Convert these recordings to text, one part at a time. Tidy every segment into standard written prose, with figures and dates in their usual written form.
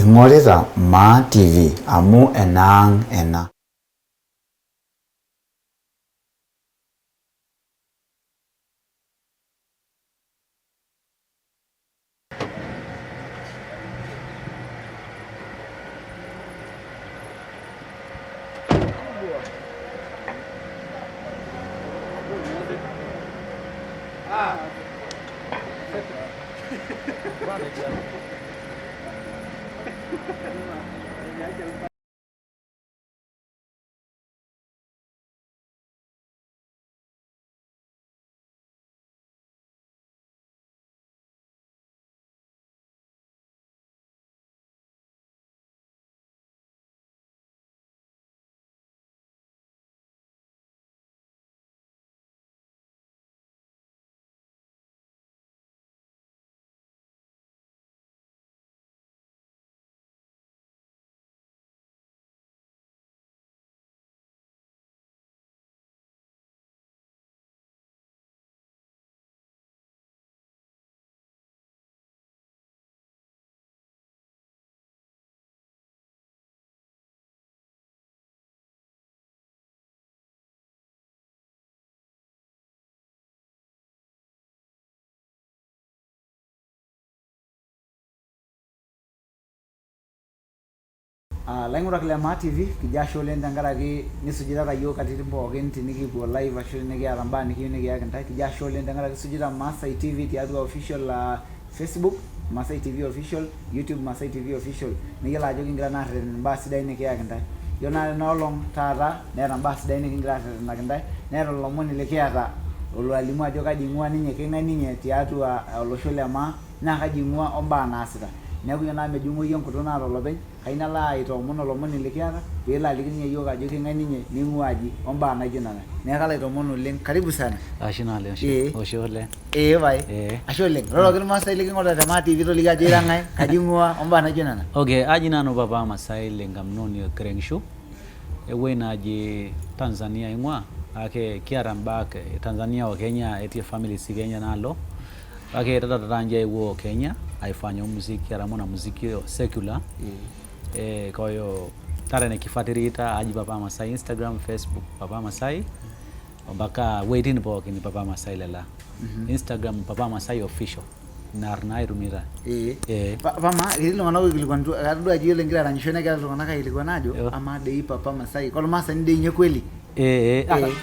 ingorita Ma TV amu enang ena. Laing'urak le Ma TV kijo ashe oleng tenkaraki nisujitata yiok katitin pookin tenikipuo live ashu nikiata mbaa nikiyieu nikiyaki ntae. Kijo ashe oleng tenkaraki isujita Masai TV tiatua official Facebook Masai TV official, YouTube Masai TV official. Niyiolo ajo kigira naa arreten mbaa sidain nikiyaki ntae. Yiolo naa enaolong taata neeta mbaa sidain nikigira arretenaki ntae. Neeta olomoni likiata olo alimu ajo kaji ing'ua ninye, keng'ae ninye tiatua olosho le Maa naa kaji ing'ua ombaa naasita. Neeku yiok naa mejung'oyu enkutuk naata olopeny, kayieu nalo aitoomon olomoni likiata peelo aliki ninye yiok ajo keng'ae ninye ning'ua aji ombaa naijo nena. Neeku kalo aitoomon oleng, karibu sana. Ashe naleng, oshe oleng. Pae. Ashe oleng. Roroki irmaasai liking'orita te Ma TV toliki ajo ira ng'ae, kaji ing'ua ombaa naijo nena. Okay, aji nanu Papa Masai le Nkamnoni Kerengshu, ewuei naji Tanzania aing'ua, kake kiata mbaa Tanzania o Kenya etii families Kenya naalo. Kake taata nje aewuo Kenya aifanya muziki, kiata muziki secular. Kwa hiyo tara nikifuatilia aji Papa Masai Instagram, Facebook Papa Masai. Mpaka waiting pookin Papa Masai lela. Instagram Papa Masai official. Narna irumira. Pama ililung'anak oikilikuanutua atodua ajo yiolo ngira aranyisho negira iltung'anak aikilikuan ajo ama dei Papa Masai kolmaasani dei nye kweli.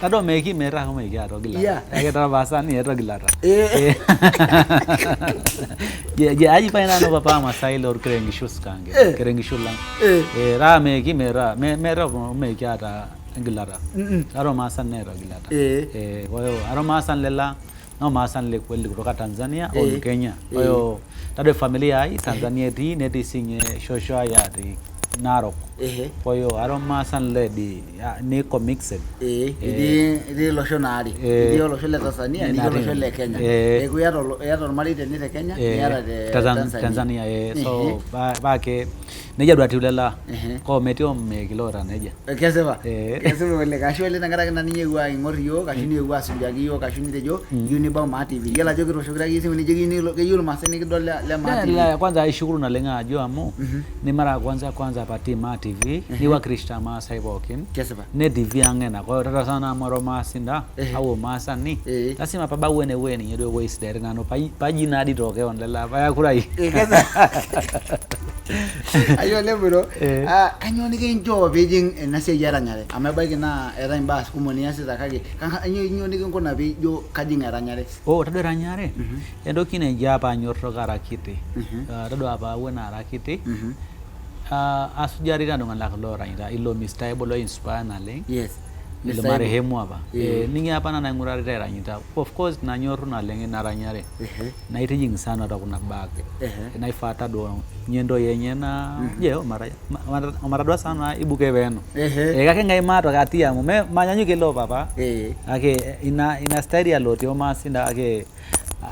Tado meki mera ho meki atogila. Eketara basani etogilata. Aji pa nano Papa Masai lor Kerengshu skange. Kerengshu lang. Ra meki mera meki ata ngilata. Aro masan nero gilata. Kwa hiyo aro masan lela no masan le kweli kutoka Tanzania au Kenya. Kwa hiyo tado familia hii Tanzania ti neti singe shosho ya ti Narok. Kwa hiyo aro masan le di niko mixed. Idi losho naari. Idi losho le Tanzania, idi losho le Kenya. Eku yato ormarei tene te Kenya, niata te Tanzania. So baake neja duati lela ko metio mekilora neja. Kesipa. Kesipa oleng. Ashe oleng tenkaraki naa ninye epuo aing'or yiok, ashu niewuo asujaki yiok, ashu nitejo yieu nibau Ma TV. Yiolo ajo kitooshokitaki esimu nijo keyieu irmaasai nikidol le Ma TV. Kwanza aishukuru naleng ajo amu ni mara kwanza pati Ma TV ni Wakristo Maasai pookin. Kesipa. Ne TV ang'ena. Kwa hiyo tata sana moro maasinda au maasani. Lazima pabau ene nyedo waste there nano paji nadi toke on lela paya kurai. Ayo lebro. Kanyo nikinjo pejing enasiai eranyare. Amebaiki naa etai mbaa kumok niasita kake kanyo nikinkuna pejo kajing eranyare. Tado eranyare. Entoki neja apa anyorro karakiti. Tado apa wena arakiti. Asujari na iltung'anak loranyita ilo mistaibo lo inspire naleng. Yes. Ilo marehemu apa. Ningi apa na naing'urarita eranyita. Of course nanyorru naleng naranyare. Naitijing sana kuna bake. Naifata do nyendo yenye na omaradwa sana ibuke beno. Kake ngai mato katia manyanyuke lo papa. Ake ina style ya loti o masinda ake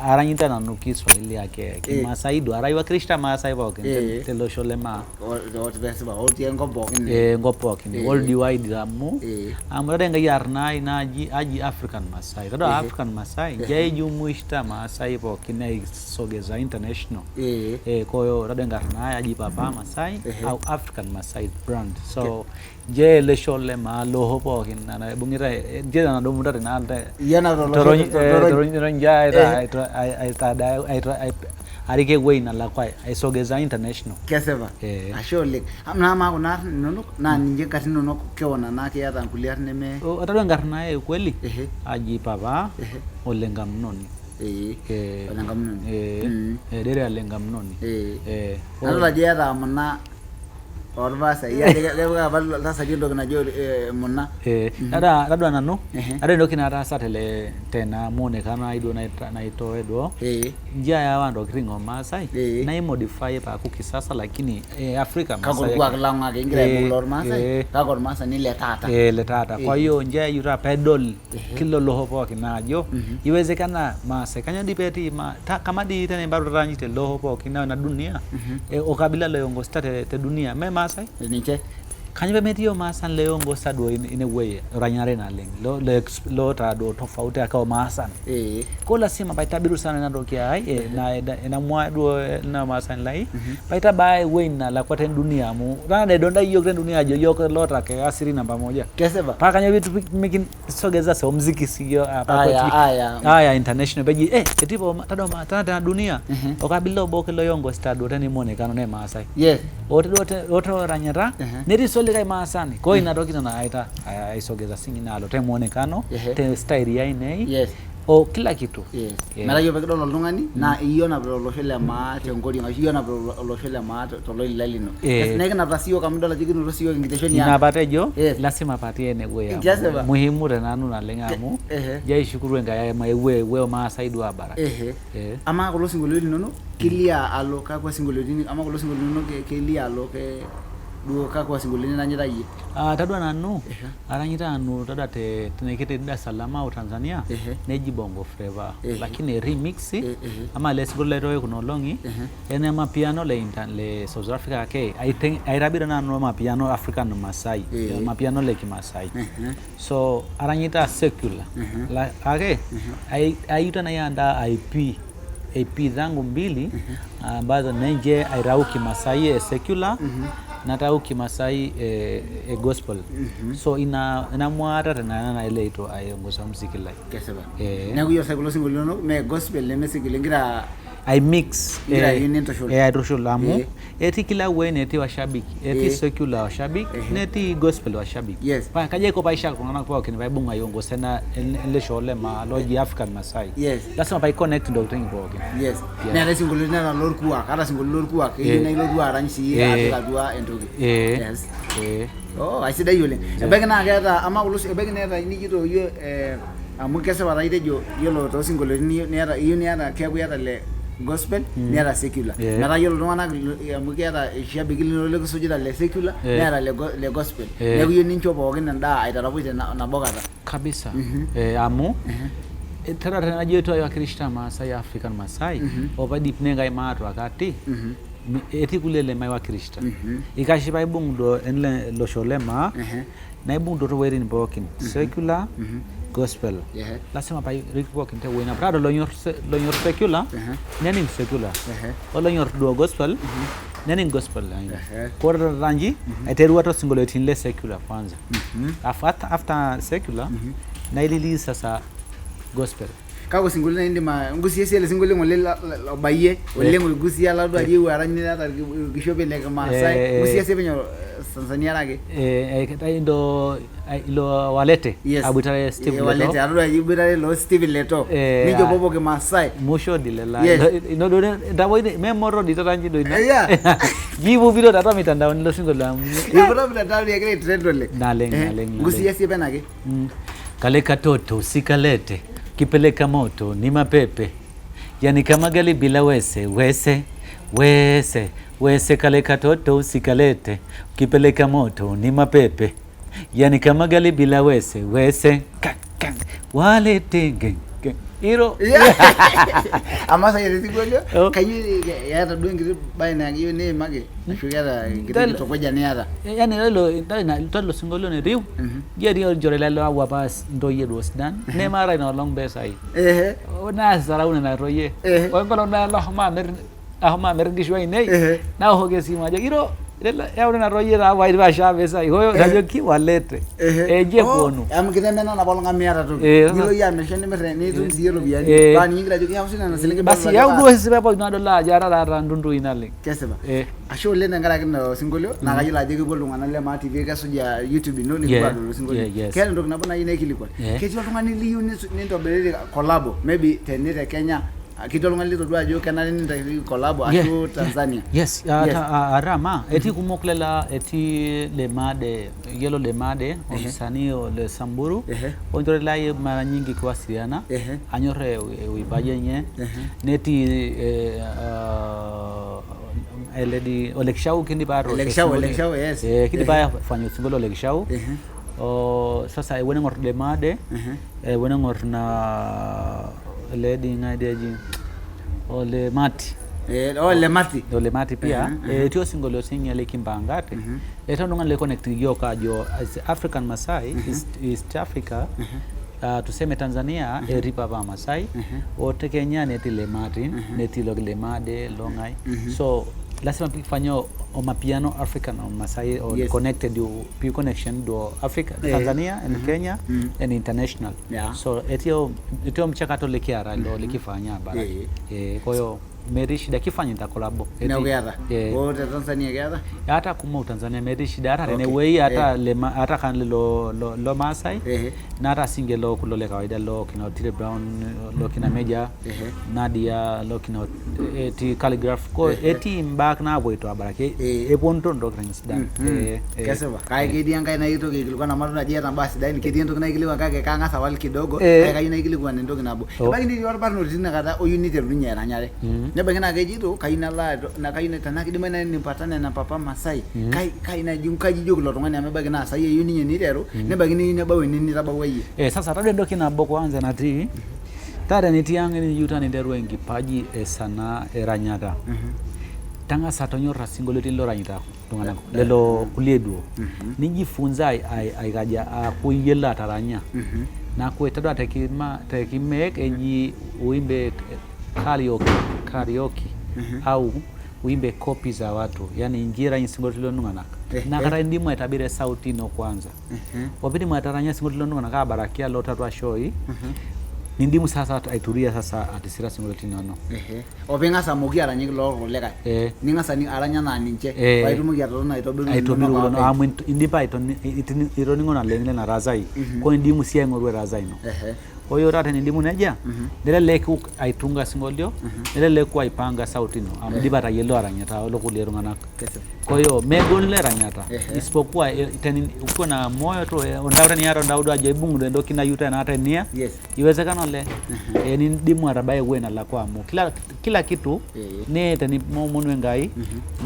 aranyita nanu Kiswahili yake Kimasai do araiwa Krista Masai boken telo sholema o tebesiba o tiengo bokin ngopokin all divide amu amrade nga yarna inaji aji African Masai do African Masai je jumuishta Masai bokin ai sogeza international koyo rade ngarna aji papa Masai au African Masai brand so je le sholema loho bokin na bungira je na do mudare na yana ronja ai arike weina la kwa isogeza international keseva ashole amna ma kuna nono na ninje kati nono keona na ke yata kuliar neme atado ngarna kweli aji papa olenga mnoni olenga mnoni dere alenga mnoni nalo je yata mna orvasa ya de bal sasa jindo na jo mona dada nanu ada ndokina rasa tele tena mone kana ido na ito edo njia ya wando kringo Masai na imodify pa kukisasa lakini Afrika Masai kwa kalanga ke ngira bulor Masai kakor Masai ni letata kwa hiyo njia yura pedal kilo loho po kinajo iwezekana Masai kanya dipeti kama di tena baru ranjite loho po kina na dunia okabila leongo state te dunia Masai niche kanyibe metio masan leongo sadwo in a way ranyare na leng lo ta do tofauti akao masan ko la sima baita biru sana na dokia ai na mwa do na masan lai baita bai wena la kwa ten dunia mu rana de donda yo ten dunia jo yo lo ta ke asiri namba moja keseba pa kanya vitu making sogeza so muziki sio aya international beji etipo tado tana dunia okabilo boke lo yongo stado tani mone kano ne Masai yes oto ranyara neri sole kai Masani ko inadokina na aita aisogeza singi nalo te muonekano te style ya ine o kila kitu mara yo pekdo lolungani na iyo na lo shele ma te ngori nga iyo na lo shele ma to lo ilalino na kana rasio kamdo la jigino rasio invitation ya na batejo lazima patie ne we muhimu renanu na lengamu jai shukuru nga ya we Masai do abara ama ko lo singolo nono kilia alo ka ko singolo ni ama ko lo singolo nono ke kilia alo ke duo kakwa singolini nanyira yi tadwa nanu aranyira anu tadate tenekete Dar es Salaam au Tanzania neji bongo flava lakini remix ama let's go leroy kuno longi ene ma piano le South Africa ke I think airabira nanu ma piano African Masai ma piano le Kimasai so aranyita secular la ake ayuta na yanda IP zangu mbili ambazo neje airauki Masai secular natau Kimasai gospel so ina mwara na ile ito ayongoza muziki lai keseba na kuyo secular single no me gospel le message ngira I mix lamu eti kila wene eti washabiki eti secular washabiki neti gospel washabiki pa kaje ko paisha kuna kwa kini baibunga yongo sana ile shole ma loji African Masai lazima pa connect ndo thing bogen na ile single na lor kuwa kada single lor kuwa ina ile dua ranchi ata dua endogi aisida yule ebegena geta ama ulus ebegena eta ni jito yo amukese waraide jo yolo to single ni era iyo ni era kya yata le gospel nera secular nara yolo nwana amukera shabigili le kusujira le secular nera le gospel ne yo nincho bogen nda aitarabuite na bogata kabisa amu tara jeto ya Krista Masai African Masai obadi pnenga imatu wakati eti kulele mai wa Krista ikashiba ibungdo enle lo sholema na ibungdo to werin bokin secular gospel lazima pa report inte wena prado lo nyor secular neni secular o lo nyor do gospel neni gospel ko ranji eteru wato single tin le secular kwanza after secular na ilili sasa gospel kako single na ndima ngusi yesele single ngole baye ole ngusi ya lado aje warani na gishobe le Masai ngusi yesebe nyo Tanzania rage ndo ilo walete abutare Steve Leto walete aro abutare lo Steve Leto nijo bobo ke Masai musho dilela ino do ndawo memoro ditaranji do ina jibu video data mitandao nilo single la ibro mitandao ya kile trend le naleng ngusi yesebe nage kale katoto sikalete kipeleka moto ni mapepe yani kama gali bila wese kale katoto usikalete kipeleka moto ni mapepe yani kama gali bila wese wale tenge iro amasa yere sigolio kayi yata duengi baina ngiyo ne mage ashugara ngiti tokoja ne yata yani lelo singolio ne riu yeri jore lelo awa pas ndoye do Sudan ne mara no long besa ai na sarauna na roye ngolo na lahma mer gishwa nei na hoge simaje iro ya una roye ra wa ira shabe sai hoyo rajo ki walete je kono am kidemena na bolonga miara to gilo ya me shene mere ni tu dielo biani bani ngira jo ki hausina na silinge basi ya udo hisibe po na dola jara ra ndundu inale keseba asho le ngara kino singolio na kayila je bolonga na le ma TV ka suja YouTube no ni kwa do singolio kele ndo na bona ine kilikwa kejo tungani liyu ni ndo belele collab maybe tenire Kenya kitolonga lito dwa jo kanani ni collab asho Tanzania yes arama eti kumoklela eti lemade yelo lemade omisanio le Samburu onjore lai mara nyingi kwasiliana anyore uibaje nye neti eledi olekshau kindi baro olekshau yes kindi baya fanyo singolo olekshau sasa wene ngor lemade wene ngor na lady ngaideji ole mati ole mati pia tio singolo sinyale kimbangate etondonga le connect yoka jo African Masai East Africa tuseme Tanzania ripa ba Masai wote Kenya neti le mati neti le made longai so lazima pifanyo o mapiano African or Masai or connected you connection do Africa Tanzania and Kenya and international so etio mchakato lekiara ndo likifanya bara kwa hiyo merishida kifanya nda collab inaugera wote Tanzania gera hata kuma Tanzania merishida hata ne wei hata lema hata kan lo Masai na hata singelo kulole kawaida lo kina Otile Brown lo kina Meja Nadia lo kina eti calligraph ko eti mbak na boito abarake ponto ndo krangisda kesema kai kidi ngai na ito kilikuwa na maru na jeta basi dai kidi ndo kana kilikuwa kake kanga sawali kidogo kai na kilikuwa ndo kinabo baki ndi yorba no tina kata o unity runya na nyare ne bagina gejito kaina la na kaina tanaki dimana ni patana na papa Masai kai na junkaji jogo lo tongani amebagi na sai yuni ni lero ne bagini ne bawe ni raba wayi sasa tade ndo kinabo kwanza na ti tade ni tiange ni yuta ni deru engi paji sana eranyata tanga satonyo singolo tilo ranyita tungana lelo kuliedu nijifunza aikaja kuyela taranya na kuetado atakimeke enji uimbe karaoke au uimbe copy za watu yani ingira singolo tilo nungana na kara ndimu etabire sauti no kwanza wapiti mwataranya singolo tilo nungana ka barakia lo tatwa show nindimu sasa aituria sasa atisira singolo tinono obenga samugi aranye lo leka ninga sani aranya na ninche baitumugi atona itobiru no amu indipa ironingo na lengile na razai ko ndimu sia ngorwe razai no oyo rata nindimu neja ndele leku aitunga singolio ndele leku aipanga sauti no amdiba ta yelo aranyata lo kulero ngana kwa hiyo megon le ranyata isipokuwa tani uko na moyo tu ondaura ni yaro ndaudo ajibungu ndo kina yuta na hata nia iwezekana le ni ndimu arabaye wena la kwa mu kila kitu ne tani momonwe ngai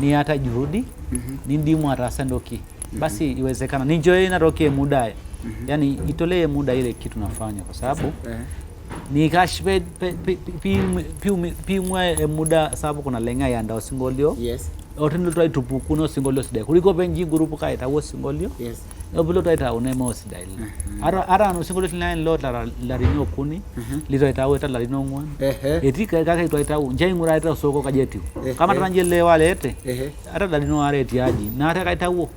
ni hata juhudi ni ndimu arasandoki basi iwezekana ni joy na roke muda yani itolee muda ile kitu nafanya kwa sababu ni kashbe mwa muda sababu kuna lenga ya ndao singolio otendo try tupukuno singolio sidai kuliko benji group kaita wo singolio obilo taita unemo sidai ara no singolio line lot la rinyo kuni lito ita weta la rinyo ngwan etika kaka ito ita njai ngura ita soko kajeti kama tanjele wale ete ara la rinyo areti aji na ata kaita wo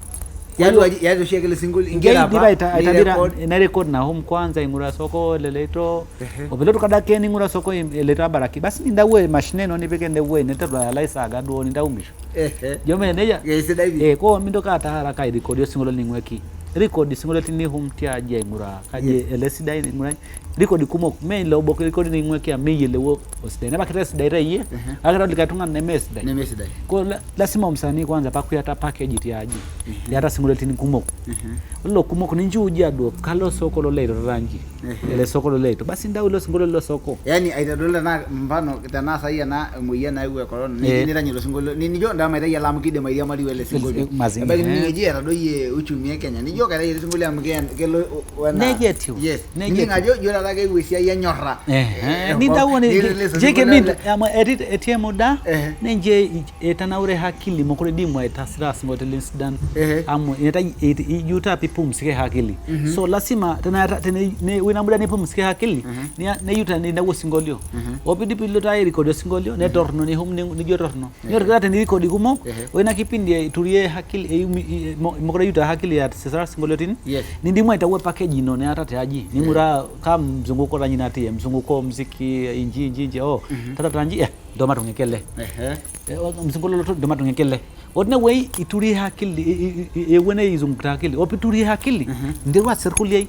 yazo shekele single ingera pa itabira na record na home kwanza ingura soko leleto obilo tukadake ni ngura soko leta baraki basi ndawe machine no nipeke ndewe netwa laisa agado ni ndaumisho jome neja ko mindo kata haraka record single ningweki record single tini humtia aje ingura kaje elesida ingura record kumo me lo boko record ningweki ameye lewo oside na bakres daire akara likatunga nemesida ko lazima umsanii kwanza pakuyata package tiaji yata single tini kumo lo kumok ninjuja do kalo soko lo leto rangi ele soko lo leto basi ndau lo singolo lo soko yani aitadola na mfano kitana saia na moyia na iwe corona ni ranyo singolo ni nijo ndama ita yala mkide maidia mali wele singolo bagi ni jera do ye uchumi ya Kenya nijo kare ye singolo amgen kelo wana negative yes ni ngajo jora la ge wisia ya nyora ni ndawo ni jeke mid ama edit etiemo da nenje etanaure hakili mokore dimwa etasira singote linsidan amu eta yuta pipumsike hakili so lazima tena ne wina muda ne pumsike hakili ne yuta ne ndawo singolio opidi pilota record singolio ne torno ne hum ne jotorno nyor gata ne record gumo wina kipindi turie hakili mokore yuta hakili ya sesara singolio tin ni ndimwa itawe package no ne atata aji ni mura kam mzunguko ranyi natie mzunguko mziki inji tata tanji ndo matungekele mzunguko lo ndo matungekele odne way ituri hakili ewene izungta hakili opituri hakili ndirwa circulier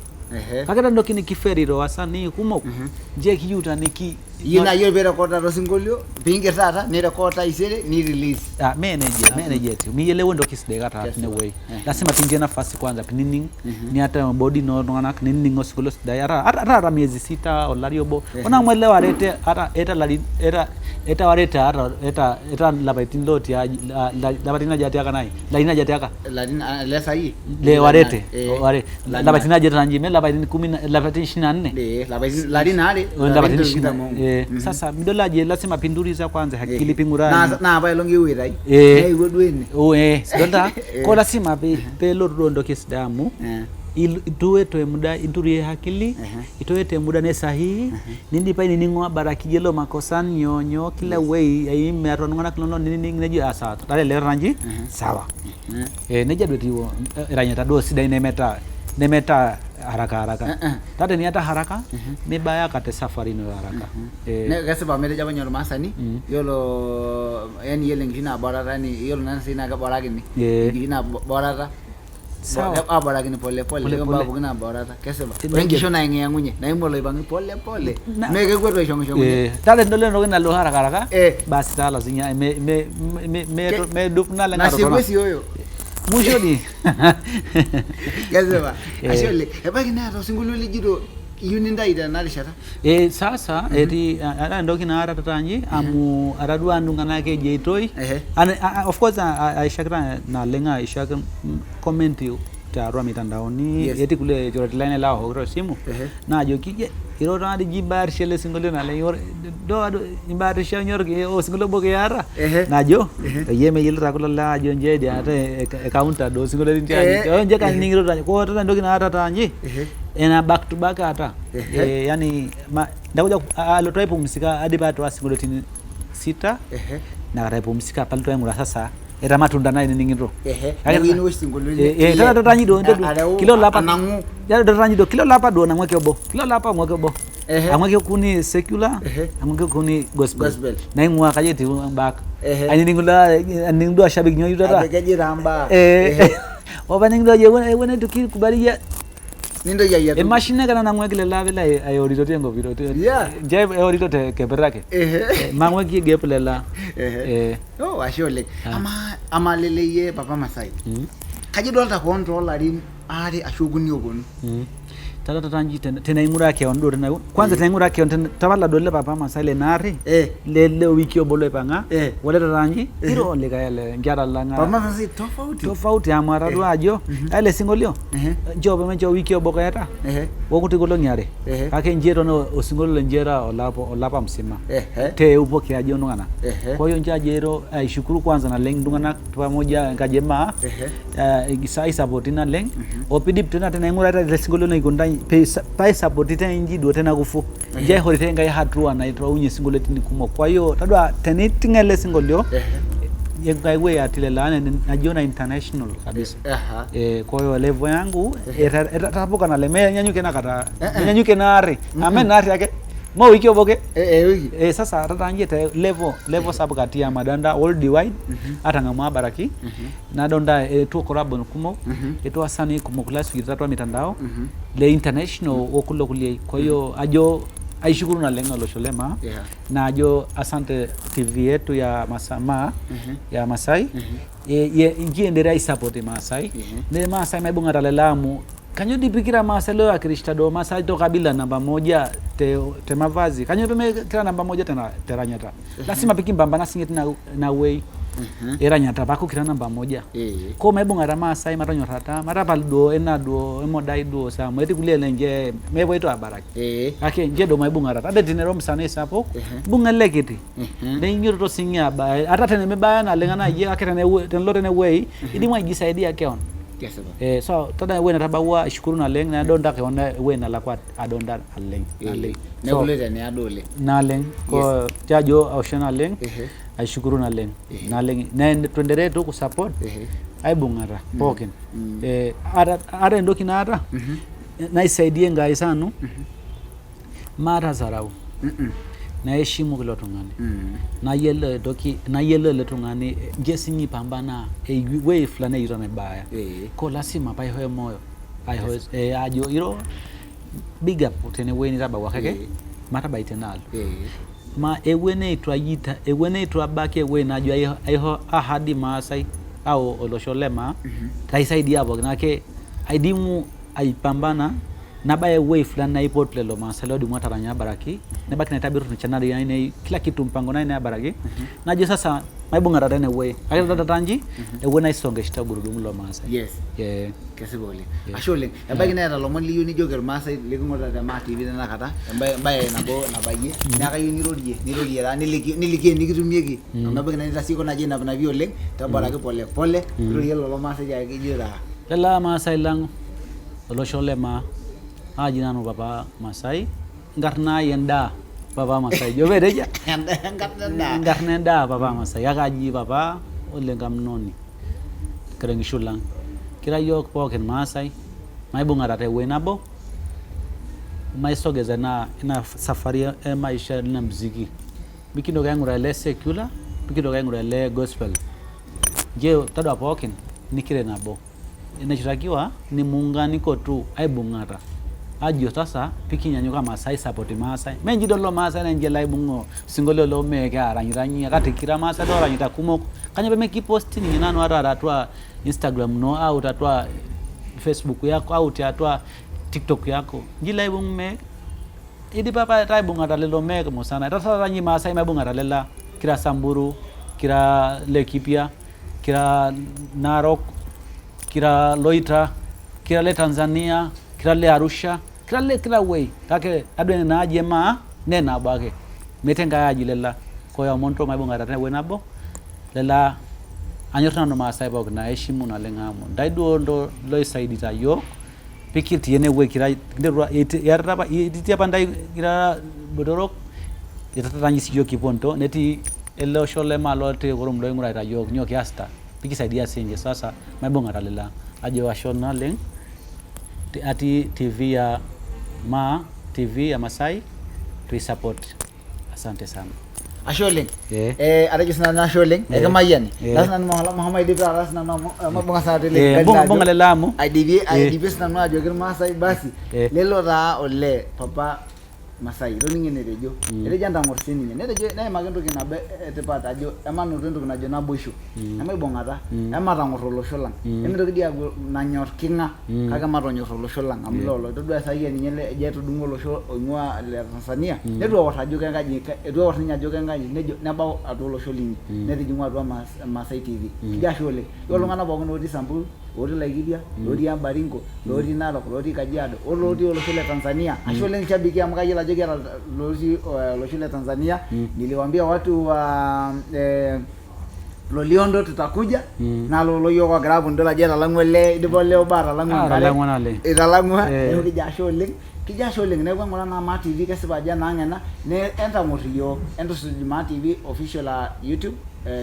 kagera ndokini kiferiro asani kumo je kiyuta niki yina yo bera kota ro singolio binge tata ni rekota isere ni release manager mi yele wendo kisde gata ne way lazima tinje nafasi kwanza pinning ni hata body no nganak ninning oskulo dayara ara miezi 6 olariobo ona mwelewa rete ara eta wareta eta labaitin lot ya labatina jati aka nai laina jati aka laina lesa hii le warete ware labatina jati ranji me labatin 10 labatin 24 le labatin ladina ale labatin 24 sasa midolaje lazima pinduriza kwanza hakili pingurani na ba longi wirai nei wodweni sidonda ko lazima pe lodo kisdamu ituwe muda inturie hakili itoete muda ne sahihi nindi pa ni ngwa baraki jelo makosan nyonyo kila way ai meron ngona klono nini neji asa tale le ranji sawa neja dwetiwo ranyata do sida ne meta haraka tate ni hata haraka mebaya kate safari no haraka ne gase ba mede jaba nyor masani yolo yani yele ngina barara ni yolo nan sina ga baragi ni ngina barara sawa baragi ni pole ngamba bugina barara kese ba wengi shona ngi yangunye na imolo ibangi pole mege gwedo shongo tate ndole no ngina lo haraka basi tala zinya me dupna la ngaro na sikwesi yoyo mwisho ni gazeba ashole ebaki na ro singulu ligido yuninda ida nalishara sasa eti ara ndoki na ara tatanji amu aradua ndungana ke jeitoi of course aishakra na lenga ishakra comment tarwa mitandaoni eti kule joratline la hogro simu na jokije iro radi jibar shele singolo na le do jibar sha nyorge o singolo boge yara najo yeme yilra kula la jonje dia ate account do singolo rinjani onje kan ningiro ko tata ndoki na ata tanji ena back to back ata yani ndakuja alotoa pumzika hadi bato wa singolo tin 6 na ra pumzika palto yangu sasa era matunda naye ningiro ngini wesingolo tata tanji do kilo lapa nangu ya do tanji do kilo lapa do na mwake obo kilo lapa mwake obo amwake kuni secular amwake kuni gospel na imwa kajeti back ani ningula ningdo ashabiki nyoyu tata abekeje ramba oba ningdo je wona tukikubali ya nindo ya machine kana namwe kile lavela ayori totengo biro je ayori tote keberake mangwe ki geplela ashole ama leleye papa Masai kaje dolta control ari ashuguni ogon tata tanji tena ingura ke ondo na kwanza tena ingura ke on tabala dole papa Masai nari le wiki obolo panga wala tanji iro le kayale ngara langa papa Masai tofauti amara dwajo ale singolio jobe mejo wiki oboko yata wokuti golo nyare kake njero no osingolo njera olapa msima te upo kia jono ngana kwa hiyo njajero shukuru kwanza na leng dungana pamoja ngajema isai sapotina leng opidip tena ingura ta singolo na igondai pay support tena inji do tena kufu je horite ngai hatua na itwa unye singolo tini kumo kwa hiyo tadwa tenitingele singolio yegaiwe atile lana najiona international kabisa kwa hiyo level yangu tapoka na leme nyanyuke na kata nyanyuke na ari amen ari yake mo wiki oboke wiki sasa tatanje te level sabukati ya madanda all divide atangama baraki na donda tu korabon kumo eto asani kumo class kitatu mitandao le international okulo kulie kwa hiyo aishukuru naleng olosho le maa najo asante TV yetu ya Masama ya Masai ngiendelea isupport Masai ne Masai maibunga Lamu kanyo dipikira Masai leo akirishta do Masai to kabila namba 1 te mavazi kanyo kira namba 1 tena teranyata lazima pikimbamba na singeti na way era nyata bako kira namba 1 ko maibunga Masai maranyo rata marapal do ena do emodai do sa mweti kulele nje mebo ito abaraki ake nje do maibunga rata ade dinero msane sapo bunga lekiti de nyiro to singa ba atata ne mebaya na lengana ye aketa ne tenlote ne way idi mwa jisaidia keon so tada we na tabawa shukuru na leng na donda ke ona we na lakwa adonda aleng ne kuleta ne adole na leng ko jajo oshana leng aishukuru na leng na leng na tuendelee tu kusupport ai bungara poken ara ndo kinara na isaidie ngai sanu mara zarau na heshimu kilo tungani na yele le tungani gesi ni pambana we fulani yiro mebaya ko lazima pai hoye moyo ai hoye ajo yiro big up tene we ni raba wakake mata baitenalo ma ewene itwayita ewene itwabake we najua aiho ahadi Masai au olosholema taisaidia hapo nake aidimu aipambana nabaye we fulani na ipot lelo Masai leo dimwa taranya baraki ne baki na tabiru ni chanari yani kila kitu mpango na ina baraki naje sasa maibunga ratane we akita tatanji ewena isonge shita gurudumu lo Masai kasibole ashole abagi na ra lomon liyu ni joger Masai legungota da ma TV na kata mbaye na bo na baye na kayu ni rodie ra niliki nikitumieki nabagi na tasiko na je na violeng tabaraki pole rodie lo Masai ya kijira lala Masai lang olosholema ajinanu baba Masai ngarna yenda baba Masai jobereja ngarnenda baba Masai yakaji baba olengam noni kerengishulang kira yok poken Masai maibunga rate wenabo maisogeza na ina safari maisha na muziki bikindo gangura le secular bikindo gangura le gospel je tadwa poken nikire nabo inachotakiwa ni muunganiko tu aibungara ajo sasa pikinyanyuka Masai support Masai menjido lo Masai na nje live bungo singolo lo meka ranyiranyi akatikira Masai dora nyita kumoko kanya be meki post ni nano aratwa Instagram no au tatwa Facebook yako au tatwa TikTok yako nji live bungo me idi papa tai bunga dalelo meka mosana tata ranyi Masai mabunga dalela kira Samburu kira Lekipia kira Narok kira Loitra kira le Tanzania kira le Arusha kila way kake adwene na aje ma nena bake metenga aji lela ko ya monto maibunga ratane wenabo lela anyorna no Masai bok na heshimu na lengamo daido ndo lo isaidita yo pikiti yene we kira nderwa yaraba ititia pandai kira bodorok itatanyi siyo kiponto neti elo shole malote gorum lo ngura yo nyoki asta pikisaidia senje sasa maibunga ralela aje washona leng ati TV ya TV ya Masai tu support asante sana ashole arajisna na shole kama yani lazima Muhammad Ibra lazima mabonga sana tele bonga le lamu IDB sana na joger Masai basi lelo ra ole papa Masai ro ningene rejo ere janda morsini ne rejo na magendo kina be tepata ajo amanu rendo kina jona bosho amaibonga ta amata ngorolo sholang ene ro dia na nyor kinga kaga mato nyorolo sholang amlolo todua sai yenye le jetu dungolo sho onwa le Tanzania ne ro wata jo kanga ji ro wata nya jo kanga ji ne ba atolo sholing ne rejo ngwa do Masai TV ja shole yolo ngana bogo no di sambu ori Laikipia ori Baringo ori Narok ori Kajiado ori olosho Tanzania ashole nchabiki amkayela jogera olosho Tanzania niliwaambia watu wa Loliondo tutakuja na loloyo kwa grabu ndola jera langwele dibole obara langwale italangwa kijasho leng ne kwangona na Ma TV kesiba jana ngena ne enta motiyo ento Ma TV official YouTube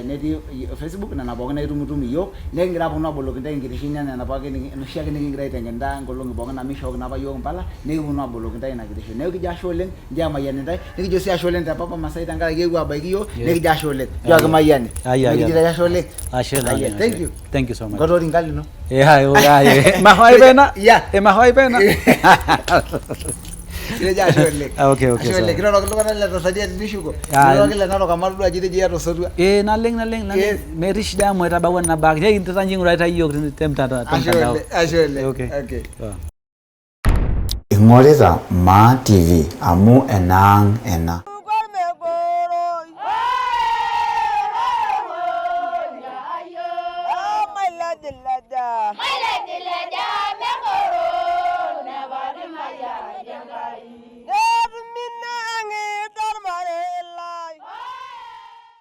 neti Facebook na nabonga na itumutumii yo nengira bona bolo kinda ngirishina na napake no shake ningira itengenda ngolongi bonga na misho na bayo mpala ne bona bolo kinda ina girishina ne kijasho leng njama yani ndai ne kijosi asho leng ta papa Masai tangara gegwa bagiyo ne kijasho leng yo kama yani ne kijasho leng thank you so much godori ngali no mahoi bena mahoi bena Kireja ashe oleng. Okay, okay. Ashe oleng. Kiro kilokana le Tanzania nishuko. Ah. Kiro kile nalo kamaru aji teji atosotua. Naleng. Metii shida amu etabawua nena baa. Kintaza ng'uraita yiok temtandao. Ashe oleng. Okay. Ing'orita Ma TV amu enaang ena.